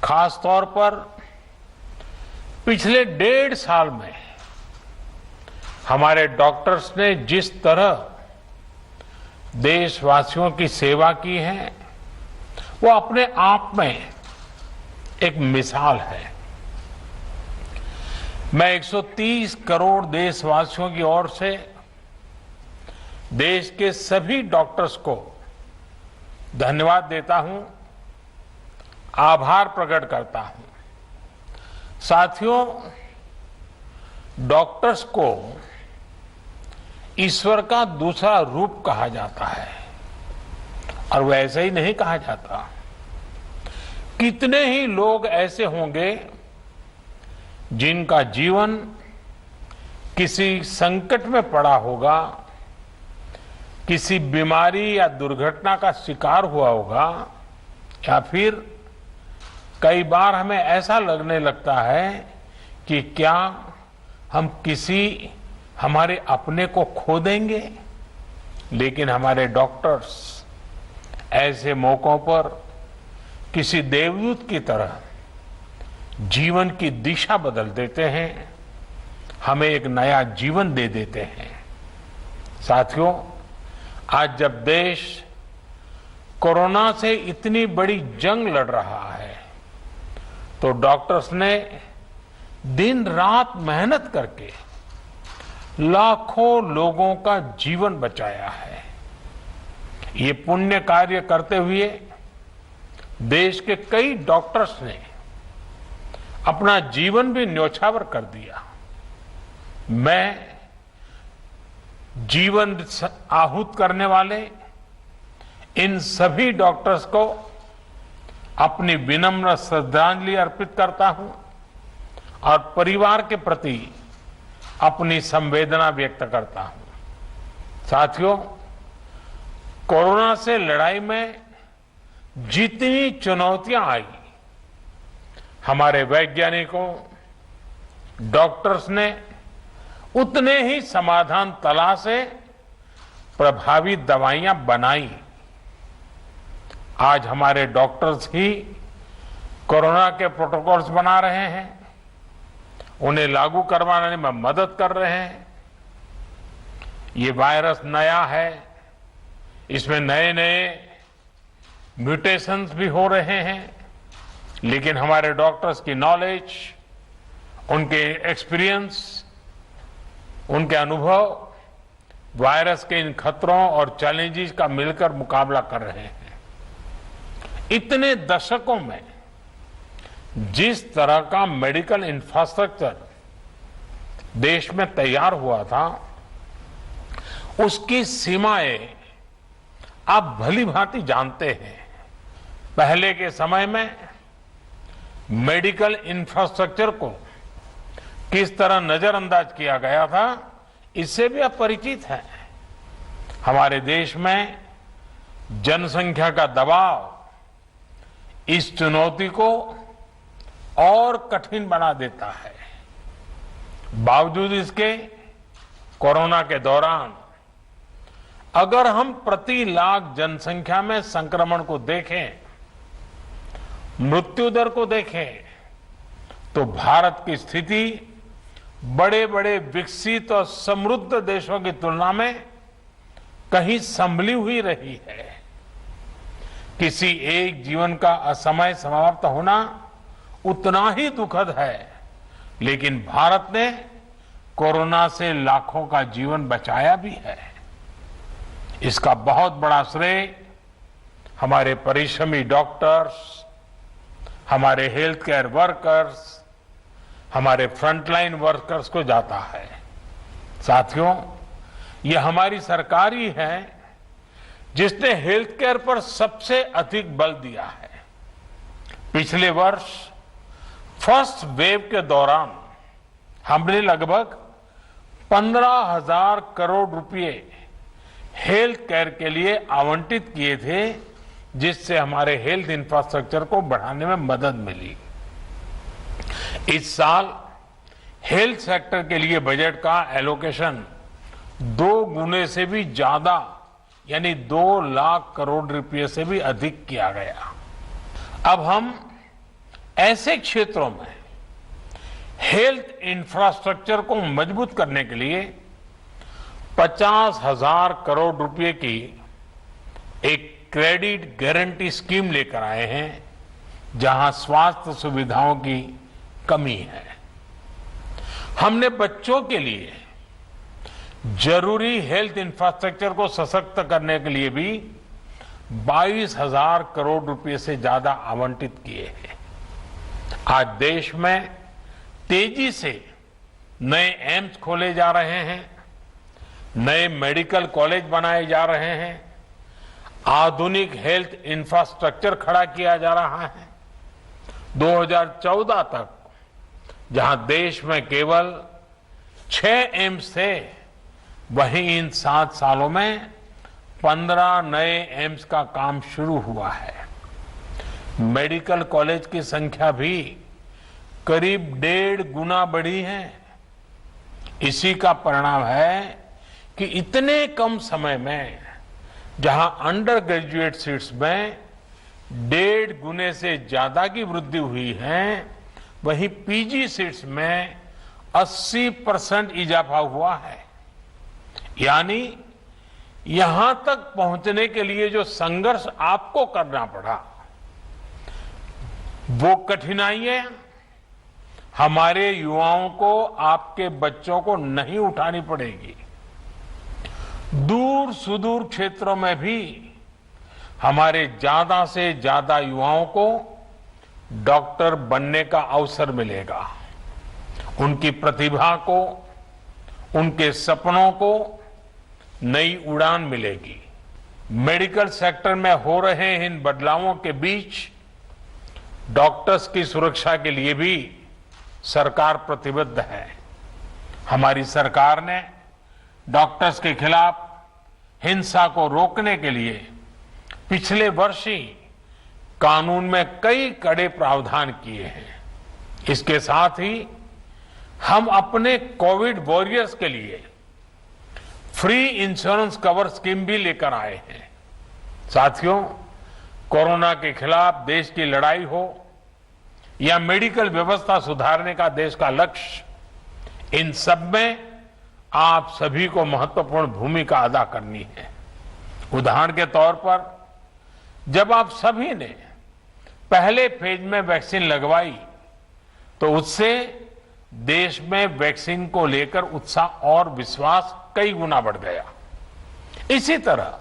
खास तौर पर पिछले 1.5 साल में हमारे डॉक्टर्स ने जिस तरह देशवासियों की सेवा की है वो अपने आप में एक मिसाल है। मैं 130 करोड़ देशवासियों की ओर से देश के सभी डॉक्टर्स को धन्यवाद देता हूं, आभार प्रकट करता हूं। साथियों, डॉक्टर्स को ईश्वर का दूसरा रूप कहा जाता है और वैसे ही नहीं कहा जाता। कितने ही लोग ऐसे होंगे जिनका जीवन किसी संकट में पड़ा होगा, किसी बीमारी या दुर्घटना का शिकार हुआ होगा, या फिर कई बार हमें ऐसा लगने लगता है कि क्या हम किसी हमारे अपने को खो देंगे। लेकिन हमारे डॉक्टर्स ऐसे मौकों पर किसी देवदूत की तरह जीवन की दिशा बदल देते हैं, हमें एक नया जीवन दे देते हैं। साथियों, आज जब देश कोरोना से इतनी बड़ी जंग लड़ रहा है तो डॉक्टर्स ने दिन रात मेहनत करके लाखों लोगों का जीवन बचाया है। ये पुण्य कार्य करते हुए देश के कई डॉक्टर्स ने अपना जीवन भी न्यौछावर कर दिया। मैं जीवन आहूत करने वाले इन सभी डॉक्टर्स को अपनी विनम्र श्रद्धांजलि अर्पित करता हूं और परिवार के प्रति अपनी संवेदना व्यक्त करता हूं। साथियों, कोरोना से लड़ाई में जितनी चुनौतियां आई, हमारे वैज्ञानिकों, डॉक्टर्स ने उतने ही समाधान तलाशे, प्रभावी दवाइयां बनाई। आज हमारे डॉक्टर्स ही कोरोना के प्रोटोकॉल्स बना रहे हैं, उन्हें लागू करवाने में मदद कर रहे हैं। ये वायरस नया है, इसमें नए नए म्यूटेशंस भी हो रहे हैं, लेकिन हमारे डॉक्टर्स की नॉलेज, उनके एक्सपीरियंस, उनके अनुभव वायरस के इन खतरों और चैलेंजेस का मिलकर मुकाबला कर रहे हैं। इतने दशकों में जिस तरह का मेडिकल इंफ्रास्ट्रक्चर देश में तैयार हुआ था, उसकी सीमाएं आप भली भांति जानते हैं। पहले के समय में मेडिकल इंफ्रास्ट्रक्चर को किस तरह नजरअंदाज किया गया था, इससे भी आप परिचित हैं। हमारे देश में जनसंख्या का दबाव इस चुनौती को और कठिन बना देता है। बावजूद इसके कोरोना के दौरान अगर हम प्रति लाख जनसंख्या में संक्रमण को देखें, मृत्यु दर को देखें, तो भारत की स्थिति बड़े बड़े विकसित और समृद्ध देशों की तुलना में कहीं संभली हुई रही है। किसी एक जीवन का असमय समाप्त होना उतना ही दुखद है, लेकिन भारत ने कोरोना से लाखों का जीवन बचाया भी है। इसका बहुत बड़ा श्रेय हमारे परिश्रमी डॉक्टर्स, हमारे हेल्थ केयर वर्कर्स, हमारे फ्रंटलाइन वर्कर्स को जाता है। साथियों, यह हमारी सरकार ही है जिसने हेल्थ केयर पर सबसे अधिक बल दिया है। पिछले वर्ष फर्स्ट वेव के दौरान हमने लगभग 15,000 करोड़ रुपए हेल्थ केयर के लिए आवंटित किए थे, जिससे हमारे हेल्थ इंफ्रास्ट्रक्चर को बढ़ाने में मदद मिली। इस साल हेल्थ सेक्टर के लिए बजट का एलोकेशन 2 गुने से भी ज्यादा, यानी 2 लाख करोड़ रुपए से भी अधिक किया गया। अब हम ऐसे क्षेत्रों में हेल्थ इंफ्रास्ट्रक्चर को मजबूत करने के लिए 50,000 करोड़ रुपए की एक क्रेडिट गारंटी स्कीम लेकर आए हैं, जहां स्वास्थ्य सुविधाओं की कमी है। हमने बच्चों के लिए जरूरी हेल्थ इंफ्रास्ट्रक्चर को सशक्त करने के लिए भी 22,000 करोड़ रुपए से ज्यादा आवंटित किए हैं। आज देश में तेजी से नए एम्स खोले जा रहे हैं, नए मेडिकल कॉलेज बनाए जा रहे हैं, आधुनिक हेल्थ इंफ्रास्ट्रक्चर खड़ा किया जा रहा है। 2014 तक जहां देश में केवल 6 एम्स थे, वहीं इन 7 सालों में 15 नए एम्स का काम शुरू हुआ है। मेडिकल कॉलेज की संख्या भी करीब 1.5 गुना बढ़ी है। इसी का परिणाम है कि इतने कम समय में जहां अंडर ग्रेजुएट सीट्स में 1.5 गुने से ज्यादा की वृद्धि हुई है, वहीं पीजी सीट्स में 80% इजाफा हुआ है। यानी यहां तक पहुंचने के लिए जो संघर्ष आपको करना पड़ा, वो कठिनाइयां हमारे युवाओं को, आपके बच्चों को नहीं उठानी पड़ेगी। दूर सुदूर क्षेत्रों में भी हमारे ज्यादा से ज्यादा युवाओं को डॉक्टर बनने का अवसर मिलेगा। उनकी प्रतिभा को, उनके सपनों को नई उड़ान मिलेगी। मेडिकल सेक्टर में हो रहे इन बदलावों के बीच डॉक्टर्स की सुरक्षा के लिए भी सरकार प्रतिबद्ध है। हमारी सरकार ने डॉक्टर्स के खिलाफ हिंसा को रोकने के लिए पिछले वर्ष ही कानून में कई कड़े प्रावधान किए हैं। इसके साथ ही हम अपने कोविड वॉरियर्स के लिए फ्री इंश्योरेंस कवर स्कीम भी लेकर आए हैं। साथियों, कोरोना के खिलाफ देश की लड़ाई हो या मेडिकल व्यवस्था सुधारने का देश का लक्ष्य, इन सब में आप सभी को महत्वपूर्ण भूमिका अदा करनी है। उदाहरण के तौर पर जब आप सभी ने पहले फेज में वैक्सीन लगवाई, तो उससे देश में वैक्सीन को लेकर उत्साह और विश्वास कई गुना बढ़ गया। इसी तरह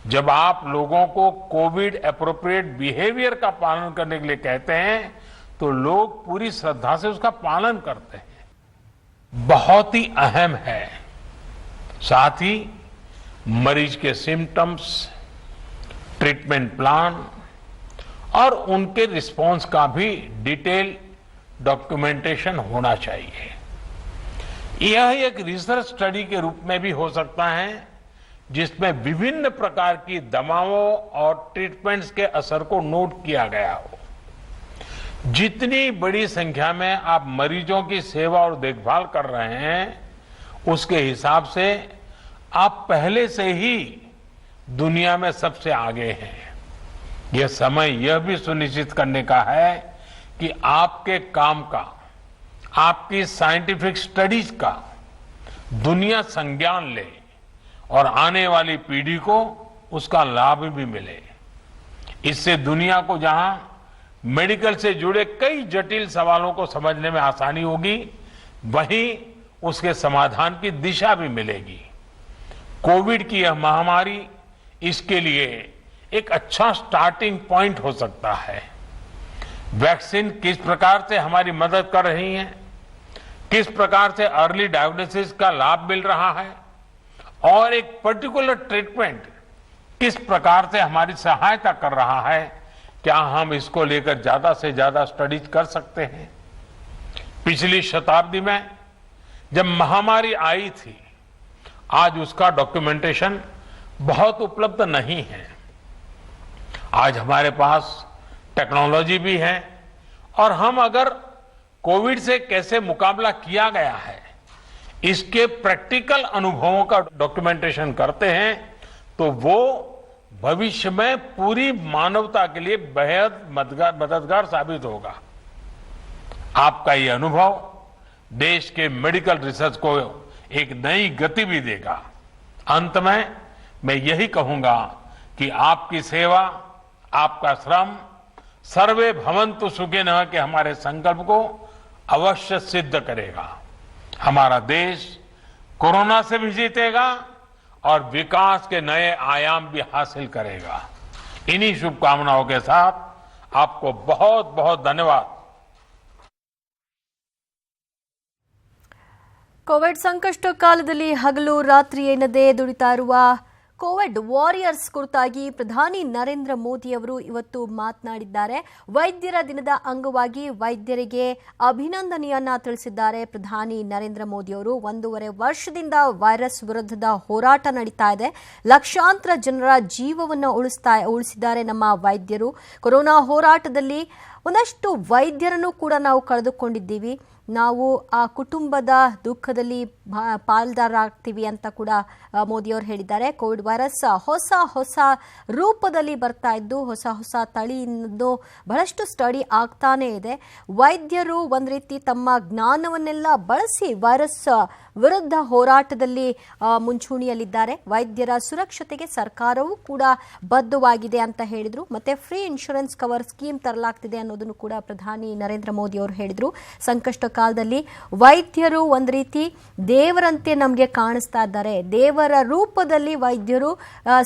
जब आप लोगों को कोविड एप्रोप्रिएट बिहेवियर का पालन करने के लिए कहते हैं, तो लोग पूरी श्रद्धा से उसका पालन करते हैं। बहुत ही अहम है। साथ ही मरीज के सिम्टम्स, ट्रीटमेंट प्लान और उनके रिस्पॉन्स का भी डिटेल डॉक्यूमेंटेशन होना चाहिए। यह एक रिसर्च स्टडी के रूप में भी हो सकता है, जिसमें विभिन्न प्रकार की दवाओं और ट्रीटमेंट्स के असर को नोट किया गया हो। जितनी बड़ी संख्या में आप मरीजों की सेवा और देखभाल कर रहे हैं, उसके हिसाब से आप पहले से ही दुनिया में सबसे आगे हैं। यह समय यह भी सुनिश्चित करने का है कि आपके काम का, आपकी साइंटिफिक स्टडीज का दुनिया संज्ञान ले और आने वाली पीढ़ी को उसका लाभ भी मिले। इससे दुनिया को जहां मेडिकल से जुड़े कई जटिल सवालों को समझने में आसानी होगी, वहीं उसके समाधान की दिशा भी मिलेगी। कोविड की यह महामारी इसके लिए एक अच्छा स्टार्टिंग पॉइंट हो सकता है। वैक्सीन किस प्रकार से हमारी मदद कर रही है, किस प्रकार से अर्ली डायग्नोसिस का लाभ मिल रहा है और एक पर्टिकुलर ट्रीटमेंट किस प्रकार से हमारी सहायता कर रहा है, क्या हम इसको लेकर ज्यादा से ज्यादा स्टडीज कर सकते हैं। पिछली शताब्दी में जब महामारी आई थी, आज उसका डॉक्यूमेंटेशन बहुत उपलब्ध नहीं है। आज हमारे पास टेक्नोलॉजी भी है और हम अगर कोविड से कैसे मुकाबला किया गया है, इसके प्रैक्टिकल अनुभवों का डॉक्यूमेंटेशन करते हैं, तो वो भविष्य में पूरी मानवता के लिए बेहद मददगार साबित होगा। आपका ये अनुभव देश के मेडिकल रिसर्च को एक नई गति भी देगा। अंत में मैं यही कहूंगा कि आपकी सेवा, आपका श्रम सर्वे भवन्तु सुखिनः के हमारे संकल्प को अवश्य सिद्ध करेगा। हमारा देश कोरोना से भी जीतेगा और विकास के नए आयाम भी हासिल करेगा। इन्हीं शुभकामनाओं के साथ आपको बहुत बहुत धन्यवाद। ಕೋವಿಡ್ ಸಂಕಷ್ಟ ಕಾಲದಲ್ಲಿ ಹಗಲು ರಾತ್ರಿ ಎನ್ನದೇ ದುಡಿತಾ ಇರುವ ಕೋವಿಡ್ ವಾರಿಯರ್ಸ್ ಕುರಿತಾಗಿ ಪ್ರಧಾನಿ ನರೇಂದ್ರ ಮೋದಿ ಅವರು ಇವತ್ತು ಮಾತನಾಡಿದ್ದಾರೆ. ವೈದ್ಯರ ದಿನದ ಅಂಗವಾಗಿ ವೈದ್ಯರಿಗೆ ಅಭಿನಂದನೆಯನ್ನ ತಿಳಿಸಿದ್ದಾರೆ ಪ್ರಧಾನಿ ನರೇಂದ್ರ ಮೋದಿ ಅವರು. 1.5 ವರ್ಷದಿಂದ ವೈರಸ್ ವಿರುದ್ಧದ ಹೋರಾಟ ನಡೀತಾ ಇದೆ. ಲಕ್ಷಾಂತರ ಜನರ ಜೀವವನ್ನು ಉಳಿಸಿದ್ದಾರೆ ನಮ್ಮ ವೈದ್ಯರು. ಕೊರೋನಾ ಹೋರಾಟದಲ್ಲಿ ಒಂದಷ್ಟು ವೈದ್ಯರನ್ನು ಕೂಡ ನಾವು ಕಳೆದುಕೊಂಡಿದ್ದೀವಿ. ನಾವು ಆ ಕುಟುಂಬದ ದುಃಖದಲ್ಲಿ ಪಾಲ್ದಾರಾಗ್ತೀವಿ ಅಂತ ಕೂಡ ಮೋದಿಯವರು ಹೇಳಿದ್ದಾರೆ. ಕೋವಿಡ್ ವೈರಸ್ ಹೊಸ ರೂಪದಲ್ಲಿ ಬರ್ತಾ ಇದ್ದು ಹೊಸ ತಳಿಯನ್ನು ಬಹಳಷ್ಟು ಸ್ಟಡಿ ಆಗ್ತಾನೇ ಇದೆ. ವೈದ್ಯರು ಒಂದು ರೀತಿ ತಮ್ಮ ಜ್ಞಾನವನ್ನೆಲ್ಲ ಬಳಸಿ ವೈರಸ್ ವಿರುದ್ಧ ಹೋರಾಟದಲ್ಲಿ ಮುಂಚೂಣಿಯಲ್ಲಿದ್ದಾರೆ. ವೈದ್ಯರ ಸುರಕ್ಷತೆಗೆ ಸರ್ಕಾರವೂ ಕೂಡ ಬದ್ಧವಾಗಿದೆ ಅಂತ ಹೇಳಿದ್ರು. ಮತ್ತೆ ಫ್ರೀ ಇನ್ಶೂರೆನ್ಸ್ ಕವರ್ ಸ್ಕೀಮ್ ತರಲಾಗ್ತಿದೆ ಅನ್ನೋದನ್ನು ಕೂಡ ಪ್ರಧಾನಿ ನರೇಂದ್ರ ಮೋದಿ ಅವರು ಹೇಳಿದ್ರು. ಸಂಕಷ್ಟ ಕಾಲದಲ್ಲಿ ವೈದ್ಯರು ಒಂದು ರೀತಿ ದೇವರಂತೆ ನಮಗೆ ಕಾಣಿಸ್ತಾ ಇದ್ದಾರೆ. ದೇವರ ರೂಪದಲ್ಲಿ ವೈದ್ಯರು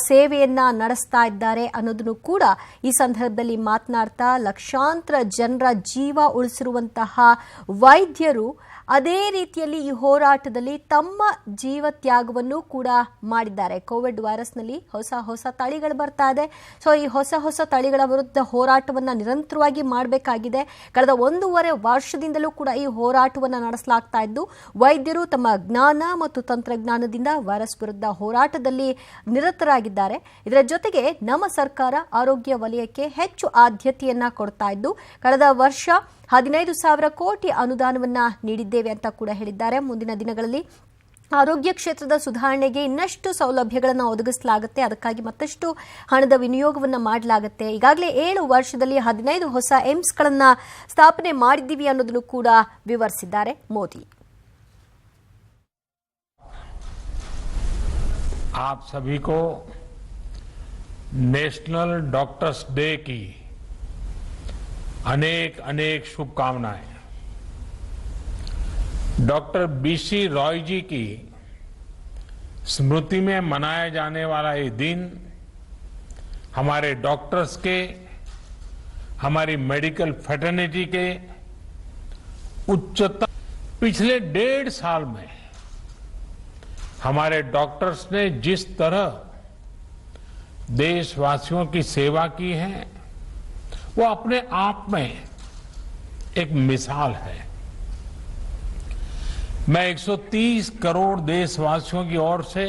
ಸೇವೆಯನ್ನ ನಡೆಸ್ತಾ ಇದ್ದಾರೆ ಅನ್ನೋದನ್ನು ಕೂಡ ಈ ಸಂದರ್ಭದಲ್ಲಿ ಮಾತನಾಡ್ತಾ, ಲಕ್ಷಾಂತರ ಜನರ ಜೀವ ಉಳಿಸಿರುವಂತಹ ವೈದ್ಯರು ಅದೇ ರೀತಿಯಲ್ಲಿ ಈ ಹೋರಾಟದಲ್ಲಿ ತಮ್ಮ ಜೀವ ತ್ಯಾಗವನ್ನು ಕೂಡ ಮಾಡಿದ್ದಾರೆ. ಕೋವಿಡ್ ವೈರಸ್ನಲ್ಲಿ ಹೊಸ ತಳಿಗಳು ಬರ್ತಾ ಇದೆ. ಸೊ ಈ ಹೊಸ ತಳಿಗಳ ವಿರುದ್ಧ ಹೋರಾಟವನ್ನು ನಿರಂತರವಾಗಿ ಮಾಡಬೇಕಾಗಿದೆ. ಕಳೆದ 1.5 ವರ್ಷದಿಂದಲೂ ಕೂಡ ಈ ಹೋರಾಟವನ್ನು ನಡೆಸಲಾಗ್ತಾ ಇದ್ದು ವೈದ್ಯರು ತಮ್ಮ ಜ್ಞಾನ ಮತ್ತು ತಂತ್ರಜ್ಞಾನದಿಂದ ವೈರಸ್ ವಿರುದ್ಧ ಹೋರಾಟದಲ್ಲಿ ನಿರತರಾಗಿದ್ದಾರೆ. ಇದರ ಜೊತೆಗೆ ನಮ್ಮ ಸರ್ಕಾರ ಆರೋಗ್ಯ ವಲಯಕ್ಕೆ ಹೆಚ್ಚು ಆದ್ಯತೆಯನ್ನ ಕೊಡ್ತಾ ಇದ್ದು ಕಳೆದ ವರ್ಷ 15,000 ಕೋಟಿ ಅನುದಾನವನ್ನ ನೀಡಿದ್ದೇವೆ ಅಂತ ಕೂಡ ಹೇಳಿದ್ದಾರೆ. ಮುಂದಿನ ದಿನಗಳಲ್ಲಿ ಆರೋಗ್ಯ ಕ್ಷೇತ್ರದ ಸುಧಾರಣೆಗೆ ಇನ್ನಷ್ಟು ಸೌಲಭ್ಯಗಳನ್ನು ಒದಗಿಸಲಾಗುತ್ತೆ. ಅದಕ್ಕಾಗಿ ಮತ್ತಷ್ಟು ಹಣದ ವಿನಿಯೋಗವನ್ನು ಮಾಡಲಾಗುತ್ತೆ. ಈಗಾಗಲೇ 7 ವರ್ಷದಲ್ಲಿ 15 ಹೊಸ ಏಮ್ಸ್ಗಳನ್ನು ಸ್ಥಾಪನೆ ಮಾಡಿದ್ದೀವಿ ಅನ್ನೋದನ್ನು ಕೂಡ ವಿವರಿಸಿದ್ದಾರೆ ಮೋದಿ. आप सभी को नेशनल डॉक्टर्स डे की अनेक शुभकामनाएं। डॉक्टर बीसी रॉय जी की स्मृति में मनाया जाने वाला ये दिन हमारे डॉक्टर्स के, हमारी मेडिकल फ्रेटर्निटी के उच्चतम पिछले 1.5 साल में हमारे डॉक्टर्स ने जिस तरह देशवासियों की सेवा की है वो अपने आप में एक मिसाल है। मैं 130 करोड़ देशवासियों की ओर से